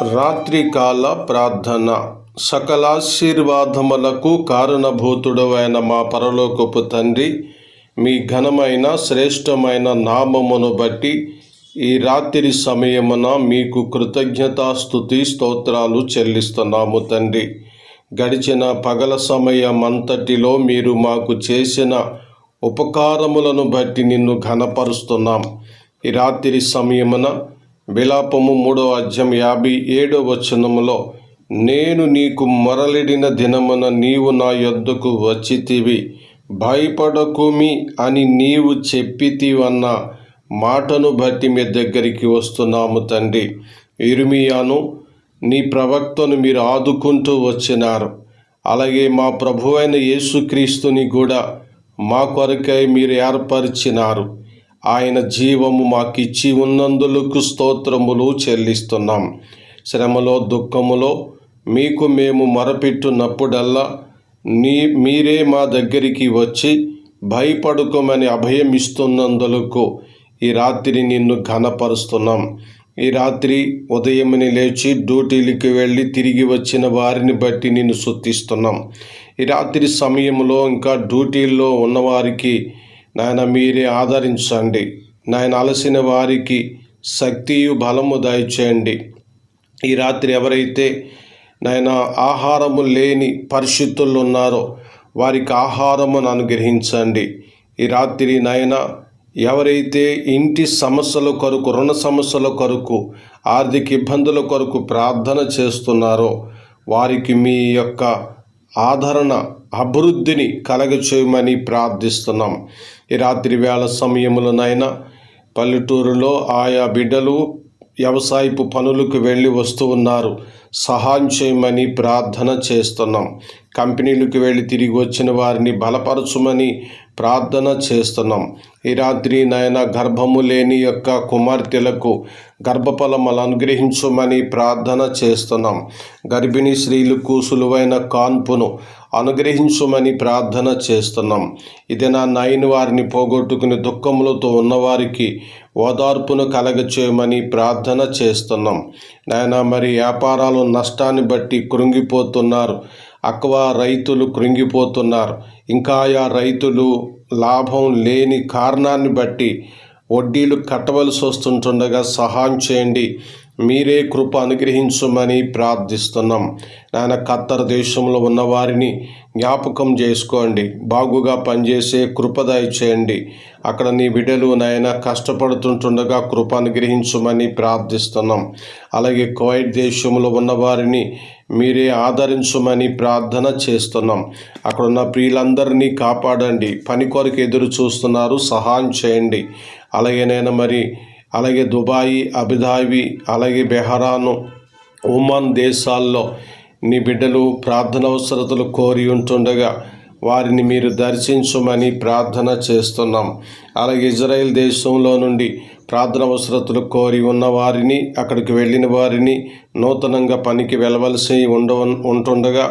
రాత్రికాల ప్రార్థన. సకలాశీర్వాదములకు కారణభూతుడవైన మా పరలోకపు తండ్రి, మీ ఘనమైన శ్రేష్టమైన నామమును బట్టి ఈ రాత్రి సమయమున మీకు కృతజ్ఞతాస్తుతి స్తోత్రాలు చెల్లిస్తున్నాము తండ్రి. గడిచిన పగల సమయమంతటిలో మీరు మాకు చేసిన ఉపకారములను బట్టి నిన్ను ఘనపరుస్తున్నాం. ఈ రాత్రి సమయమున విలాపము 3:57 నేను నీకు మొరలిడిన దినమున నీవు నా యొద్దకు వచ్చితివి, భయపడకుమి అని నీవు చెప్పితివన్న మాటను బట్టి మీ దగ్గరికి వస్తున్నాము తండ్రి. ఇర్మియాను నీ ప్రవక్తను మీరు ఆదుకుంటూ వచ్చినారు. అలాగే మా ప్రభువైన యేసుక్రీస్తుని కూడా మా కొరకై మీరు ఏర్పరిచినారు. ఆయన జీవము మాకిచ్చి ఉన్నందులకు స్తోత్రములు చెల్లిస్తున్నాం. శ్రమలో దుఃఖములో మీకు మేము మొరపెట్టున్నప్పుడల్లా మీరే మా దగ్గరికి వచ్చి భయపడుకోమని అభయం ఇస్తున్నందులకు ఈ రాత్రి నిన్ను ఘనపరుస్తున్నాం. ఈ రాత్రి ఉదయముని లేచి డ్యూటీలకు వెళ్ళి తిరిగి వచ్చిన వారిని బట్టి నిన్ను స్తుతిస్తున్నాం. ఈ రాత్రి సమయంలో ఇంకా డ్యూటీల్లో ఉన్నవారికి నాయన మీరే ఆదరించండి. నాయన అలసిన వారికి శక్తియు బలము దయచేయండి. ఈ రాత్రి ఎవరైతే నాయన ఆహారము లేని పరిస్థితుల్లో ఉన్నారో వారికి ఆహారమును అనుగ్రహించండి. ఈ రాత్రి నాయన ఎవరైతే ఇంటి సమస్యల కొరకు, రుణ సమస్యల కొరకు, ఆర్థిక ఇబ్బందుల కొరకు ప్రార్థన చేస్తున్నారో వారికి మీ యొక్క ఆదరణ, అభివృద్ధిని కలగచేయమని ప్రార్థిస్తున్నాం. ఈ రాత్రి వేళ సమయములోనైనా పల్లెటూరులో ఆయా బిడ్డలు వ్యవసాయపు పనులకు వెళ్ళి వస్తూ ఉన్నారు. సహాయం చేయమని ప్రార్థన చేస్తున్నాం. కంపెనీలకు వెళ్ళి తిరిగి వచ్చిన వారిని బలపరచుమని ప్రార్థన చేస్తున్నాం. ఈ రాత్రి నాయన గర్భము లేని యొక్క కుమార్తెలకు గర్భఫలములు అనుగ్రహించమని ప్రార్థన చేస్తున్నాం. గర్భిణీ స్త్రీలకు సులువైన కాన్పును అనుగ్రహించమని ప్రార్థన చేస్తున్నాం. ఇది నా నాయన వారిని పోగొట్టుకుని దుఃఖములతో ఉన్నవారికి ఓదార్పును కలగచేయమని ప్రార్థన చేస్తున్నాం. నాయన మరి వ్యాపారాలు నష్టాన్ని బట్టి కృంగిపోతున్నారు. అక్వా రైతులు కృంగిపోతున్నారు. ఇంకా ఆ రైతులు లాభం లేని కారణాన్ని బట్టి వడ్డీలు కట్టవలసి వస్తుండగా సహాయం చేయండి. మీరే కృప అనుగ్రహించమని ప్రార్థిస్తున్నాం. నాయన ఖత్తర్ దేశంలో ఉన్న వారిని జ్ఞాపకం చేసుకోండి. బాగుగా పనిచేసే కృప దయచేయండి. అక్కడ నీ బిడ్డలు నాయన కష్టపడుతుండగా కృప అనుగ్రహించమని ప్రార్థిస్తున్నాం. అలాగే కువైట్ దేశంలో ఉన్న వారిని మీరే ఆదరించమని ప్రార్థన చేస్తున్నాం. అక్కడ ఉన్న ప్రియులందరినీ కాపాడండి. పని కొరకు ఎదురు చూస్తున్నారు, సహాయం చేయండి. అలాగే దుబాయి, అబుదాబి, అలాగే బెహరాను, ఒమాన్ దేశాల్లో నీ బిడ్డలు ప్రార్థన అవసరతలు కోరి ఉంటుండగా వారిని మీరు దర్శించమని ప్రార్థన చేస్తున్నాం. అలాగే ఇజ్రాయెల్ దేశంలో నుండి ప్రార్థన అవసరతలు కోరి ఉన్న వారిని, అక్కడికి వెళ్ళిన వారిని, నూతనంగా పనికి వెళ్ళవలసి ఉంటుండగా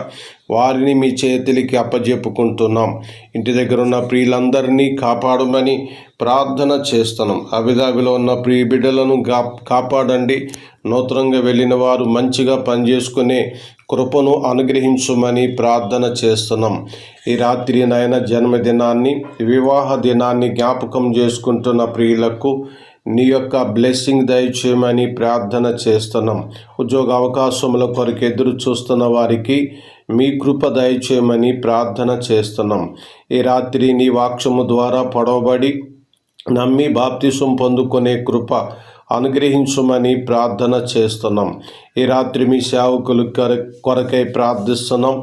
వారిని మీ చేతులకి అప్పజెప్పుకుంటున్నాం. ఇంటి దగ్గర ఉన్న ప్రియులందరినీ కాపాడమని ప్రార్థన చేస్తున్నాం. అబుదాబిలో ఉన్న ప్రియ బిడ్డలను కాపాడండి. నూతనంగా వెళ్ళిన వారు మంచిగా పనిచేసుకునే కృపను అనుగ్రహించమని ప్రార్థన చేస్తున్నాం. ఈ రాత్రి నాయన జన్మదినాన్ని, వివాహ దినాన్ని జ్ఞాపకం చేసుకుంటున్న ప్రియులకు నీ యొక్క బ్లెస్సింగ్ దయచేయమని ప్రార్థన చేస్తున్నాం. ఉద్యోగ అవకాశముల కొరకు ఎదురు చూస్తున్న వారికి మీ కృప దయచేయమని ప్రార్థన చేస్తున్నాం. ఈ రాత్రి నీ వాక్యము ద్వారా పొడవబడి నమ్మి బాప్తిసం పొందుకునే కృప అనుగ్రహించమని ప్రార్థన చేస్తున్నాం. ఈ రాత్రి మీ సేవకుల కొరకై ప్రార్థిస్తున్నాం.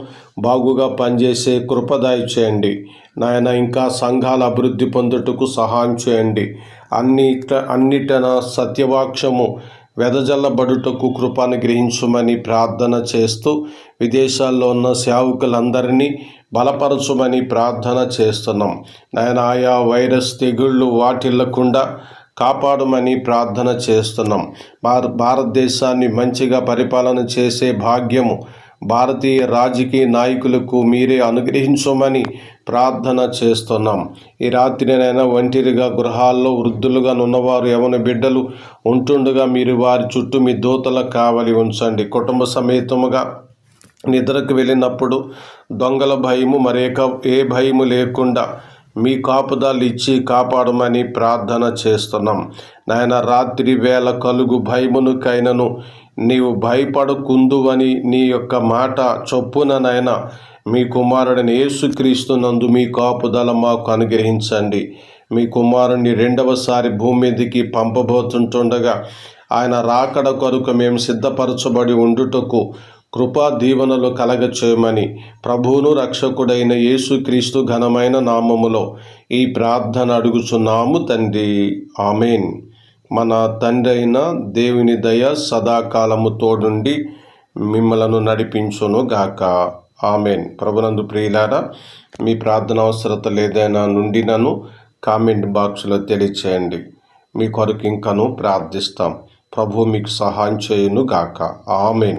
బాగుగా పనిచేసే కృప దయచేయండి నాయన. ఇంకా సంఘాల అభివృద్ధి పొందుటకు సహాయం చేయండి. అన్నిటన సత్యవాక్యము వెదజల్లబడుటకు కృప అనుగ్రహించమని ప్రార్థన చేస్తూ విదేశాల్లో ఉన్న సేవకులందరినీ బలపరచమని ప్రార్థన చేస్తున్నాం. నాయన ఆయా వైరస్ తెగుళ్ళు వాటిల్లకుండా కాపాడమని ప్రార్థన చేస్తున్నాం. భారతదేశాన్ని మంచిగా పరిపాలన చేసే భాగ్యము భారతీయ రాజకీయ నాయకులకు మీరే అనుగ్రహించమని ప్రార్థన చేస్తున్నాం. ఈ రాత్రినైనా ఒంటరిగా గృహాల్లో వృద్ధులుగా ఉన్నవారు యవన బిడ్డలు ఉంటుండగా మీరు వారి చుట్టూ మీ దూతల కావలి ఉంచండి. కుటుంబ సమేతముగా నిద్రకు వెళ్ళినప్పుడు దొంగల భయము ఏ భయము లేకుండా మీ కాపుదలు ఇచ్చి కాపాడమని ప్రార్థన చేస్తున్నాం. నాయన రాత్రి వేళ కలుగు భయమునుకైనను నీవు భయపడకుందువని నీ యొక్క మాట చొప్పున నాయన మీ కుమారుడిని యేసుక్రీస్తునందు మీ కాపుదల మాకు అనుగ్రహించండి. మీ కుమారుణ్ణి రెండవసారి భూమి మీదకి పంపబోతుంటుండగా ఆయన రాకడ కొరకు మేము సిద్ధపరచబడి ఉండుటకు కృపా దీవెనలు కలగచేయమని ప్రభువును రక్షకుడైన యేసుక్రీస్తు ఘనమైన నామములో ఈ ప్రార్థన అడుగుచున్నాము తండ్రి. ఆమెన్. మన తండ్రి అయిన దేవుని దయ సదాకాలము తోడుండి మిమ్మలను నడిపించును గాక. ఆమెన్. ప్రభునందు ప్రియులారా, మీ ప్రార్థన అవసరతలు ఏదైనా నుండి నన్ను కామెంట్ బాక్స్లో తెలియచేయండి. మీ కొరకు ఇంకను ప్రార్థిస్తాం. ప్రభు మీకు సహాయం చేయును గాక. ఆమెన్.